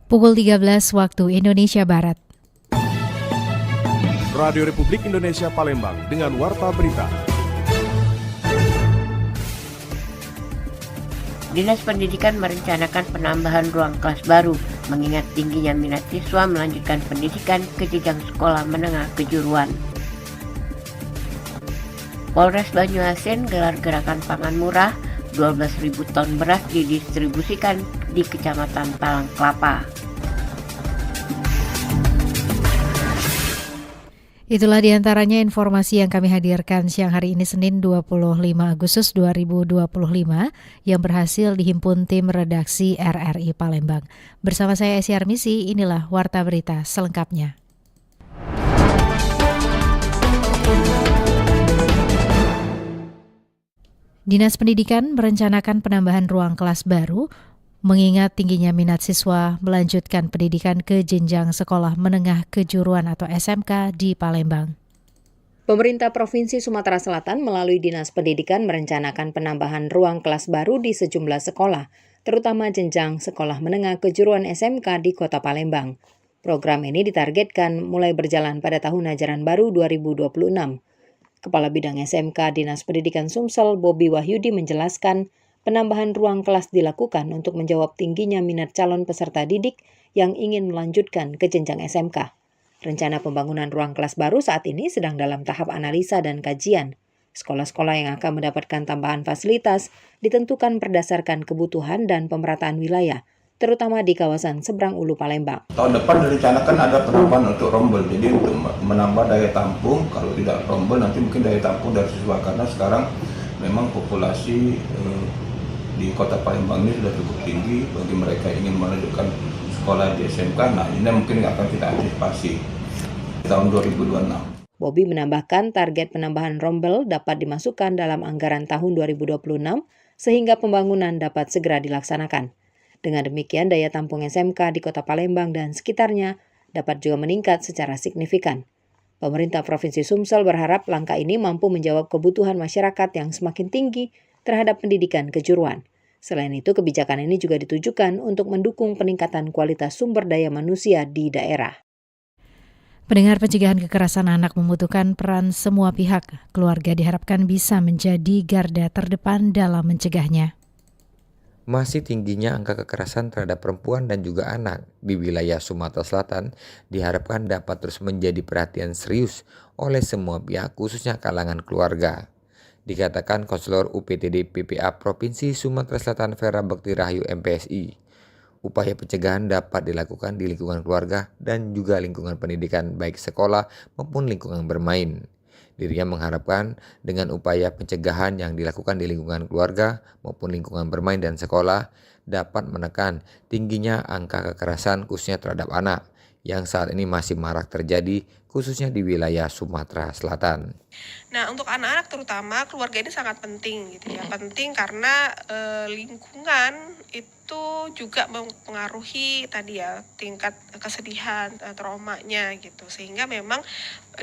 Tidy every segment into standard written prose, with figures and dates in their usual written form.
Pukul 13 waktu Indonesia Barat. Radio Republik Indonesia Palembang dengan Warta Berita. Dinas Pendidikan merencanakan penambahan ruang kelas baru mengingat tingginya minat siswa melanjutkan pendidikan ke jenjang sekolah menengah kejuruan. Polres Banyuasin gelar gerakan pangan murah, 12.000 ton beras didistribusikan di Kecamatan Talang Kelapa. Itulah diantaranya informasi yang kami hadirkan siang hari ini Senin 25 Agustus 2025 yang berhasil dihimpun tim redaksi RRI Palembang. Bersama saya Esi Armisi, inilah Warta Berita selengkapnya. Dinas Pendidikan merencanakan penambahan ruang kelas baru mengingat tingginya minat siswa melanjutkan pendidikan ke jenjang sekolah menengah kejuruan atau SMK di Palembang. Pemerintah Provinsi Sumatera Selatan melalui Dinas Pendidikan merencanakan penambahan ruang kelas baru di sejumlah sekolah, terutama jenjang sekolah menengah kejuruan SMK di Kota Palembang. Program ini ditargetkan mulai berjalan pada tahun ajaran baru 2026. Kepala Bidang SMK Dinas Pendidikan Sumsel, Bobi Wahyudi menjelaskan, penambahan ruang kelas dilakukan untuk menjawab tingginya minat calon peserta didik yang ingin melanjutkan ke jenjang SMK. Rencana pembangunan ruang kelas baru saat ini sedang dalam tahap analisa dan kajian. Sekolah-sekolah yang akan mendapatkan tambahan fasilitas ditentukan berdasarkan kebutuhan dan pemerataan wilayah, terutama di kawasan Seberang Ulu Palembang. Tahun depan direncanakan ada penambahan untuk rombel, jadi untuk menambah daya tampung. Kalau tidak rombel nanti mungkin daya tampung dari siswa, karena sekarang memang populasi di Kota Palembang ini sudah cukup tinggi bagi mereka yang ingin melanjutkan sekolah di SMK. Nah, ini mungkin akan kita antisipasi tahun 2026. Bobi menambahkan target penambahan rombel dapat dimasukkan dalam anggaran tahun 2026 sehingga pembangunan dapat segera dilaksanakan. Dengan demikian, daya tampung SMK di Kota Palembang dan sekitarnya dapat juga meningkat secara signifikan. Pemerintah Provinsi Sumsel berharap langkah ini mampu menjawab kebutuhan masyarakat yang semakin tinggi terhadap pendidikan kejuruan. Selain itu, kebijakan ini juga ditujukan untuk mendukung peningkatan kualitas sumber daya manusia di daerah. Pendengar, pencegahan kekerasan anak membutuhkan peran semua pihak. Keluarga diharapkan bisa menjadi garda terdepan dalam mencegahnya. Masih tingginya angka kekerasan terhadap perempuan dan juga anak di wilayah Sumatera Selatan diharapkan dapat terus menjadi perhatian serius oleh semua pihak, khususnya kalangan keluarga. Dikatakan Konselor UPTD PPA Provinsi Sumatera Selatan Vera Bekti Rahayu MPSI. Upaya pencegahan dapat dilakukan di lingkungan keluarga dan juga lingkungan pendidikan baik sekolah maupun lingkungan bermain. Dirinya mengharapkan dengan upaya pencegahan yang dilakukan di lingkungan keluarga maupun lingkungan bermain dan sekolah dapat menekan tingginya angka kekerasan khususnya terhadap anak yang saat ini masih marak terjadi khususnya di wilayah Sumatera Selatan. Nah, untuk anak-anak terutama keluarga ini sangat penting gitu ya. Penting karena lingkungan itu juga mempengaruhi tadi ya tingkat kesedihan, traumanya gitu. Sehingga memang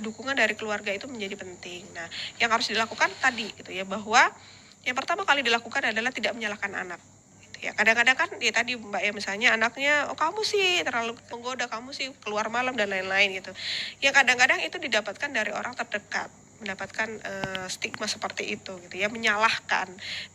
dukungan dari keluarga itu menjadi penting. Nah, yang harus dilakukan tadi gitu ya, bahwa yang pertama kali dilakukan adalah tidak menyalahkan anak. Ya, kadang-kadang kan ya tadi Mbak ya, misalnya anaknya kamu sih terlalu menggoda, kamu sih keluar malam dan lain-lain gitu. Ya kadang-kadang itu didapatkan dari orang terdekat, mendapatkan stigma seperti itu gitu ya, menyalahkan.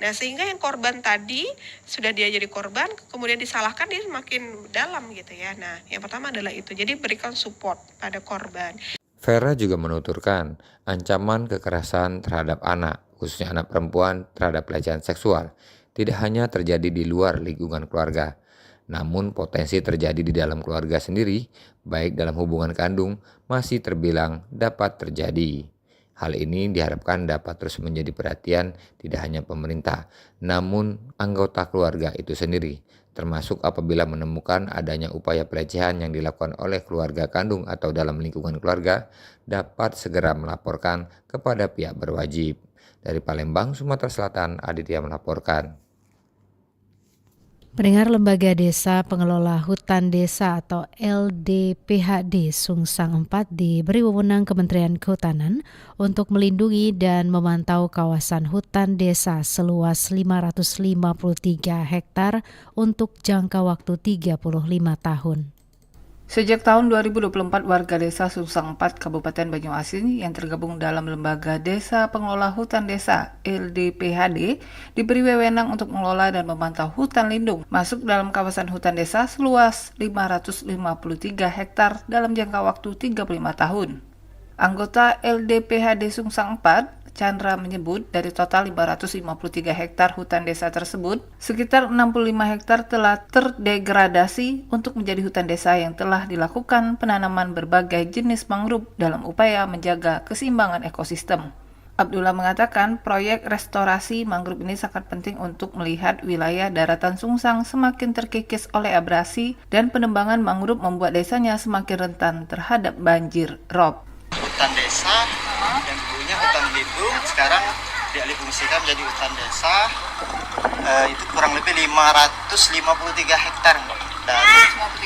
Nah, sehingga yang korban tadi sudah dia jadi korban kemudian disalahkan, dia semakin dalam gitu ya. Nah, yang pertama adalah itu. Jadi berikan support pada korban. Vera juga menuturkan ancaman kekerasan terhadap anak, khususnya anak perempuan terhadap pelecehan seksual, tidak hanya terjadi di luar lingkungan keluarga, namun potensi terjadi di dalam keluarga sendiri, baik dalam hubungan kandung, masih terbilang dapat terjadi. Hal ini diharapkan dapat terus menjadi perhatian tidak hanya pemerintah, namun anggota keluarga itu sendiri, termasuk apabila menemukan adanya upaya pelecehan yang dilakukan oleh keluarga kandung atau dalam lingkungan keluarga, dapat segera melaporkan kepada pihak berwajib. Dari Palembang, Sumatera Selatan, Aditya melaporkan. Pendengar, Lembaga Desa Pengelola Hutan Desa atau LDPHD Sungsang 4 diberi wewenang Kementerian Kehutanan untuk melindungi dan memantau kawasan hutan desa seluas 553 hektar untuk jangka waktu 35 tahun. Sejak tahun 2024, warga desa Sungsang 4 Kabupaten Banyuasin yang tergabung dalam Lembaga Desa Pengelola Hutan Desa LDPHD diberi wewenang untuk mengelola dan memantau hutan lindung masuk dalam kawasan hutan desa seluas 553 hektar dalam jangka waktu 35 tahun. Anggota LDPHD Sungsang 4 Chandra menyebut dari total 553 hektar hutan desa tersebut, sekitar 65 hektar telah terdegradasi untuk menjadi hutan desa yang telah dilakukan penanaman berbagai jenis mangrove dalam upaya menjaga keseimbangan ekosistem. Abdullah mengatakan proyek restorasi mangrove ini sangat penting untuk melihat wilayah daratan Sungsang semakin terkikis oleh abrasi dan penebangan mangrove membuat desanya semakin rentan terhadap banjir rob. Hutan desa yang dulunya hutan lindung sekarang dialihfungsikan menjadi hutan desa, itu kurang lebih 553 hektar dari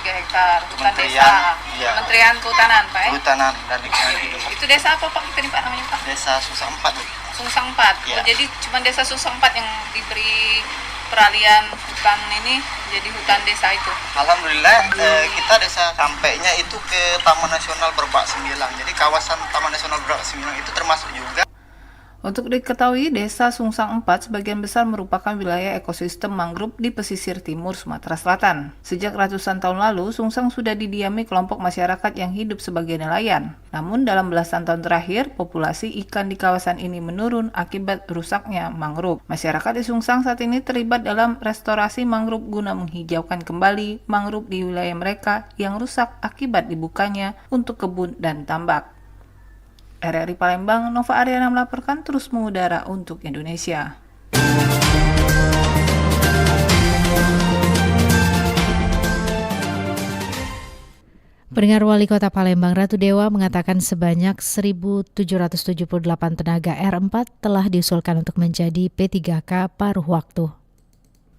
553 hektar hutan Kementerian, desa. iya. Kementerian Kehutanan, Pak. Kehutanan dan Lingkungan Hidup. Itu desa apa Pak? Tadi Pak namanya Pak? Desa Sungsang 4. Sungsang 4. Iya. Oh, jadi cuma desa Sungsang 4 yang diberi peralihan hutan ini jadi hutan desa itu. Alhamdulillah kita desa sampainya itu ke Taman Nasional Berbak Sembilang. Jadi kawasan Taman Nasional Berbak Sembilang itu termasuk juga. Untuk diketahui, desa Sungsang 4 sebagian besar merupakan wilayah ekosistem mangrove di pesisir timur Sumatera Selatan. Sejak ratusan tahun lalu, Sungsang sudah didiami kelompok masyarakat yang hidup sebagai nelayan. Namun dalam belasan tahun terakhir, populasi ikan di kawasan ini menurun akibat rusaknya mangrove. Masyarakat di Sungsang saat ini terlibat dalam restorasi mangrove guna menghijaukan kembali mangrove di wilayah mereka yang rusak akibat dibukanya untuk kebun dan tambak. RRI Palembang, Nova Ariana melaporkan terus mengudara untuk Indonesia. Pendengar, Wali Kota Palembang Ratu Dewa mengatakan sebanyak 1.778 tenaga R4 telah diusulkan untuk menjadi P3K paruh waktu.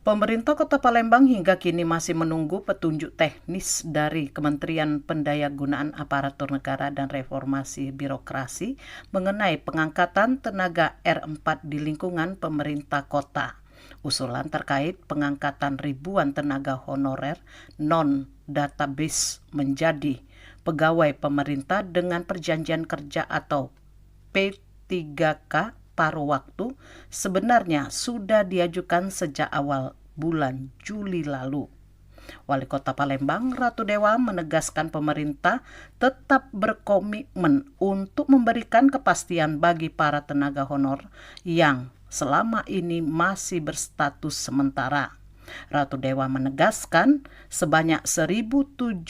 Pemerintah Kota Palembang hingga kini masih menunggu petunjuk teknis dari Kementerian Pendayagunaan Aparatur Negara dan Reformasi Birokrasi mengenai pengangkatan tenaga R4 di lingkungan pemerintah kota. Usulan terkait pengangkatan ribuan tenaga honorer non-database menjadi pegawai pemerintah dengan perjanjian kerja atau P3K paruh waktu sebenarnya sudah diajukan sejak awal bulan Juli lalu. Wali Kota Palembang Ratu Dewa menegaskan pemerintah tetap berkomitmen untuk memberikan kepastian bagi para tenaga honor yang selama ini masih berstatus sementara. Ratu Dewa menegaskan sebanyak 1.778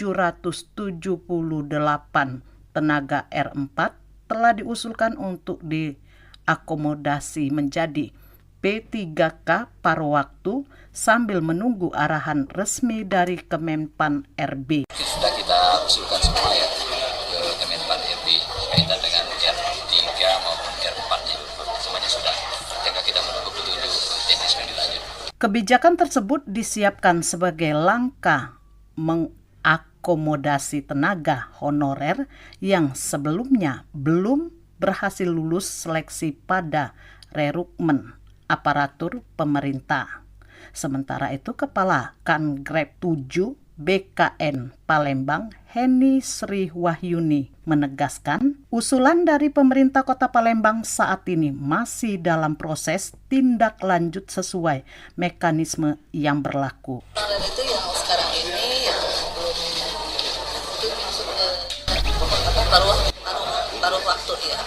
tenaga R4 telah diusulkan untuk diakomodasi menjadi P3K paruh waktu sambil menunggu arahan resmi dari Kemenpan RB. Sudah kita usulkan semua ya ke Kemenpan RB kaitan dengan R3 maupun R4-nya. Semuanya sudah, tinggal kita menunggu petunjuk teknis yang dilanjut. Kebijakan tersebut disiapkan sebagai langkah mengakomodasi tenaga honorer yang sebelumnya belum berhasil lulus seleksi pada rekrutmen aparatur pemerintah. Sementara itu, Kepala Kangrep 7 BKN Palembang Heni Sri Wahyuni menegaskan usulan dari pemerintah Kota Palembang saat ini masih dalam proses tindak lanjut sesuai mekanisme yang berlaku. Itu yang sekarang ini yang belum itu masuk ke paruh waktu ya.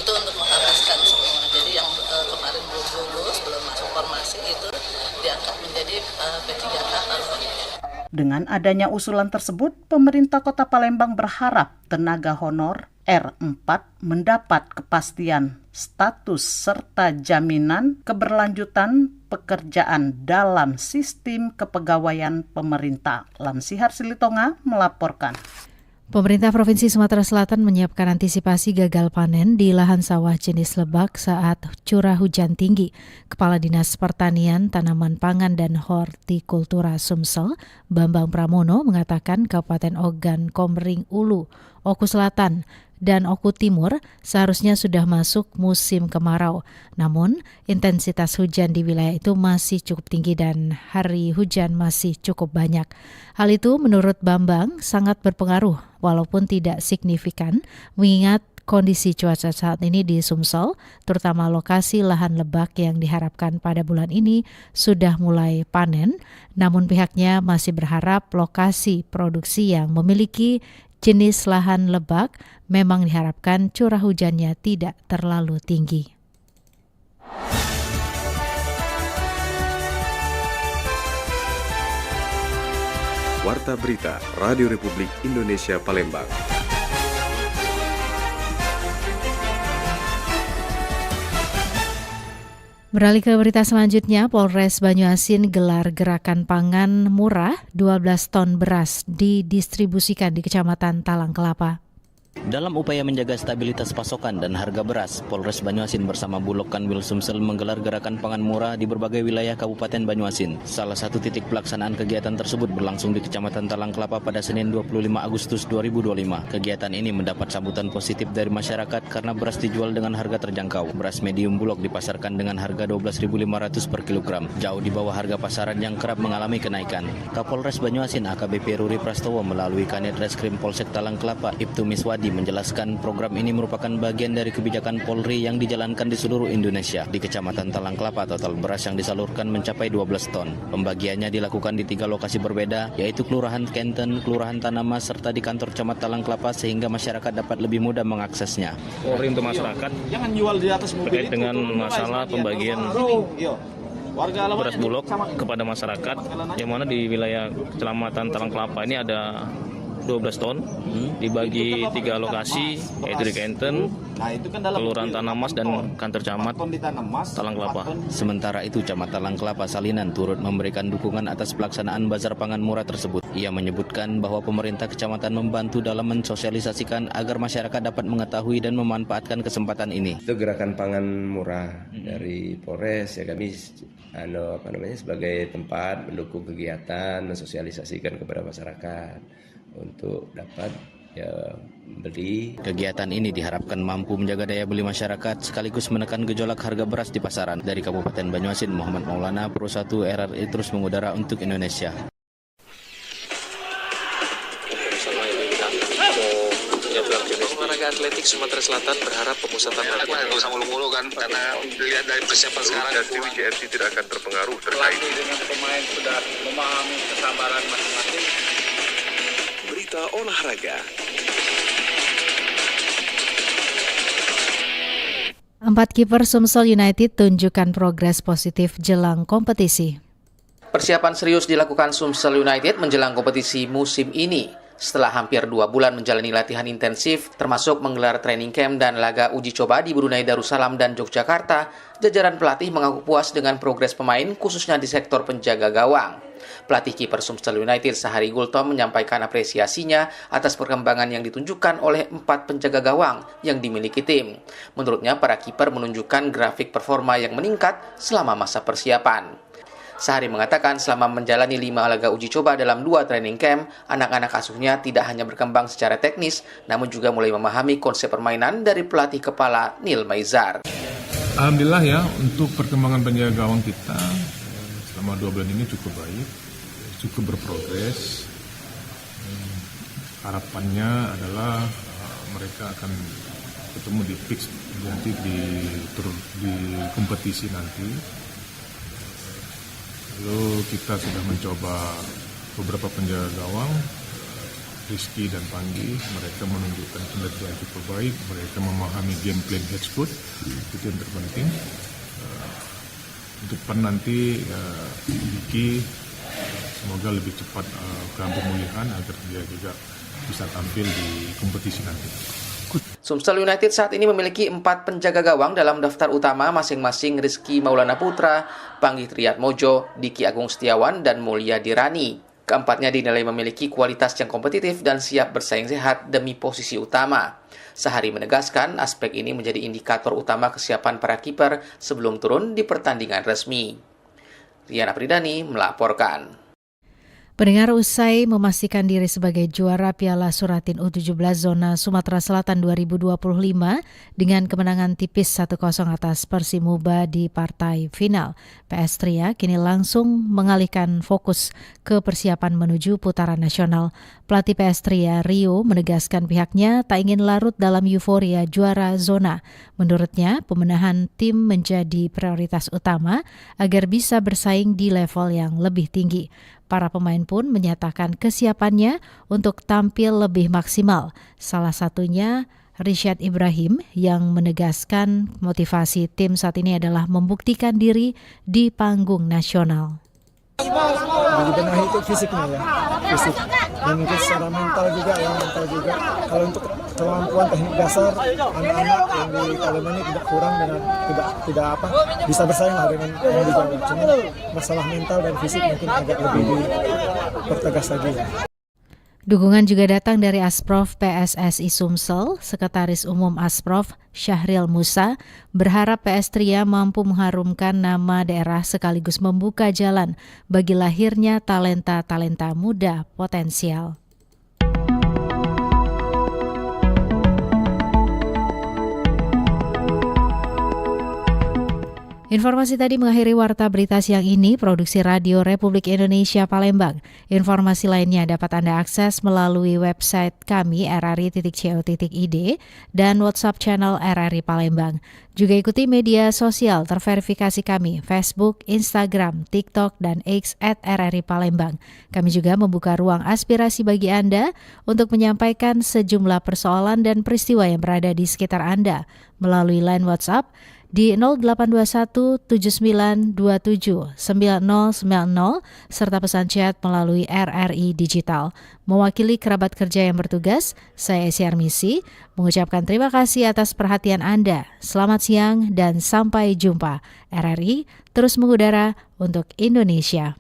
Itu untuk menghabiskan semua. Jadi yang kemarin belum lulus, belum masuk formasi itu diangkat menjadi P3K paruh waktu. Dengan adanya usulan tersebut, pemerintah Kota Palembang berharap tenaga honor R4 mendapat kepastian status serta jaminan keberlanjutan pekerjaan dalam sistem kepegawaian pemerintah. Lansihar Silitonga melaporkan. Pemerintah Provinsi Sumatera Selatan menyiapkan antisipasi gagal panen di lahan sawah jenis lebak saat curah hujan tinggi. Kepala Dinas Pertanian, Tanaman Pangan dan Hortikultura Sumsel, Bambang Pramono mengatakan Kabupaten Ogan Komering Ulu, Oku Selatan, dan Oku Timur seharusnya sudah masuk musim kemarau. Namun, intensitas hujan di wilayah itu masih cukup tinggi dan hari hujan masih cukup banyak. Hal itu menurut Bambang sangat berpengaruh walaupun tidak signifikan mengingat kondisi cuaca saat ini di Sumsel, terutama lokasi lahan lebak yang diharapkan pada bulan ini sudah mulai panen, namun pihaknya masih berharap lokasi produksi yang memiliki jenis lahan lebak memang diharapkan curah hujannya tidak terlalu tinggi. Warta Berita Radio Republik Indonesia Palembang. Beralih ke berita selanjutnya, Polres Banyuasin gelar gerakan pangan murah 12 ton beras didistribusikan di Kecamatan Talang Kelapa. Dalam upaya menjaga stabilitas pasokan dan harga beras, Polres Banyuasin bersama Bulog Kanwil Sumsel menggelar gerakan pangan murah di berbagai wilayah Kabupaten Banyuasin. Salah satu titik pelaksanaan kegiatan tersebut berlangsung di Kecamatan Talang Kelapa pada Senin 25 Agustus 2025. Kegiatan ini mendapat sambutan positif dari masyarakat karena beras dijual dengan harga terjangkau. Beras medium Bulog dipasarkan dengan harga 12.500 per kilogram, jauh di bawah harga pasaran yang kerap mengalami kenaikan. Kapolres Banyuasin AKBP Ruri Prastowo melalui Kanit Reskrim Polsek Talang Kelapa, Ibtu Miswadi menjelaskan program ini merupakan bagian dari kebijakan Polri yang dijalankan di seluruh Indonesia. Di Kecamatan Talang Kelapa, total beras yang disalurkan mencapai 12 ton. Pembagiannya dilakukan di 3 lokasi berbeda, yaitu Kelurahan Kenten, Kelurahan Tanamas, serta di kantor Camat Talang Kelapa sehingga masyarakat dapat lebih mudah mengaksesnya. Polri untuk masyarakat terkait dengan masalah pembagian beras Bulog kepada masyarakat, yang mana di wilayah Kecamatan Talang Kelapa ini ada 12 ton dibagi 3 lokasi, yaitu di Kenten, Kelurahan Tanamas, dan kantor Camat Talang Kelapa. Sementara itu, Camat Talang Kelapa Salinan turut memberikan dukungan atas pelaksanaan bazar pangan murah tersebut. Ia menyebutkan bahwa pemerintah kecamatan membantu dalam mensosialisasikan agar masyarakat dapat mengetahui dan memanfaatkan kesempatan ini. Itu gerakan pangan murah dari Polres, ya kami sebagai tempat mendukung kegiatan, mensosialisasikan kepada masyarakat untuk dapat beli. Kegiatan ini diharapkan mampu menjaga daya beli masyarakat sekaligus menekan gejolak harga beras di pasaran. Dari Kabupaten Banyuasin, Muhammad Maulana, Pro 1 RRI terus mengudara untuk Indonesia. Olahraga atletik Sumatera Selatan berharap pemusatan latihan nggak usah mulu-mulu kan, karena dilihat dari persiapan sekarang WGRT tidak akan terpengaruh terkait dengan pemain sudah memahami kesabaran masing-masing. Berita olahraga. 4 kiper Sumsel United tunjukkan progres positif jelang kompetisi. Persiapan serius dilakukan Sumsel United menjelang kompetisi musim ini. Setelah hampir 2 bulan menjalani latihan intensif, termasuk menggelar training camp dan laga uji coba di Brunei Darussalam dan Yogyakarta, jajaran pelatih mengaku puas dengan progres pemain, khususnya di sektor penjaga gawang. Pelatih kiper Sumsel United Sahari Gultom menyampaikan apresiasinya atas perkembangan yang ditunjukkan oleh 4 penjaga gawang yang dimiliki tim. Menurutnya, para kiper menunjukkan grafik performa yang meningkat selama masa persiapan. Sahari mengatakan selama menjalani 5 laga uji coba dalam 2 training camp, anak-anak asuhnya tidak hanya berkembang secara teknis, namun juga mulai memahami konsep permainan dari pelatih kepala Nil Maizar. Alhamdulillah ya, untuk perkembangan penjaga gawang kita selama 2 bulan ini cukup baik, cukup berprogres. Harapannya adalah mereka akan ketemu di fix nanti di kompetisi nanti. Lalu kita sudah mencoba beberapa penjaga gawang, Rizky dan Panggi. Mereka menunjukkan kinerja yang cukup baik, mereka memahami game plan head coach, itu yang terpenting. Untuk nanti Vicky semoga lebih cepat ke pemulihan agar dia juga bisa tampil di kompetisi nanti. Sumsel United saat ini memiliki 4 penjaga gawang dalam daftar utama masing-masing Rizky Maulana Putra, Panggi Triatmojo, Diki Agung Setiawan, dan Mulia Dirani. Keempatnya dinilai memiliki kualitas yang kompetitif dan siap bersaing sehat demi posisi utama. Sahari menegaskan aspek ini menjadi indikator utama kesiapan para kiper sebelum turun di pertandingan resmi. Rian Apridani melaporkan. Pendengar, usai memastikan diri sebagai juara Piala Suratin U17 Zona Sumatera Selatan 2025 dengan kemenangan tipis 1-0 atas Persimuba di partai final, PS Tria kini langsung mengalihkan fokus ke persiapan menuju putaran nasional. Pelatih PS Tria, Rio, menegaskan pihaknya tak ingin larut dalam euforia juara zona. Menurutnya, pembenahan tim menjadi prioritas utama agar bisa bersaing di level yang lebih tinggi. Para pemain pun menyatakan kesiapannya untuk tampil lebih maksimal. Salah satunya Rishad Ibrahim yang menegaskan motivasi tim saat ini adalah membuktikan diri di panggung nasional. Dibenahi itu fisiknya ya, fisik. Dan mungkin secara mental juga. Kalau untuk kemampuan teknik dasar, anak-anak yang di Palembang ini tidak kurang dan tidak bisa bersaing lah dengan yang di Jawa. Cuma masalah mental dan fisik mungkin agak lebih dipertegas lagi. Dukungan juga datang dari Asprof PSSI Sumsel. Sekretaris Umum Asprof Syahril Musa berharap PS Tria mampu mengharumkan nama daerah sekaligus membuka jalan bagi lahirnya talenta-talenta muda potensial. Informasi tadi mengakhiri Warta Berita siang ini, produksi Radio Republik Indonesia Palembang. Informasi lainnya dapat Anda akses melalui website kami rri.co.id dan WhatsApp channel RRI Palembang. Juga ikuti media sosial terverifikasi kami, Facebook, Instagram, TikTok, dan X @RRI Palembang. Kami juga membuka ruang aspirasi bagi Anda untuk menyampaikan sejumlah persoalan dan peristiwa yang berada di sekitar Anda melalui line WhatsApp di 0821 7927 9090 serta pesan chat melalui RRI Digital. Mewakili kerabat kerja yang bertugas, saya Esi Armisi mengucapkan terima kasih atas perhatian Anda. Selamat siang dan sampai jumpa. RRI terus mengudara untuk Indonesia.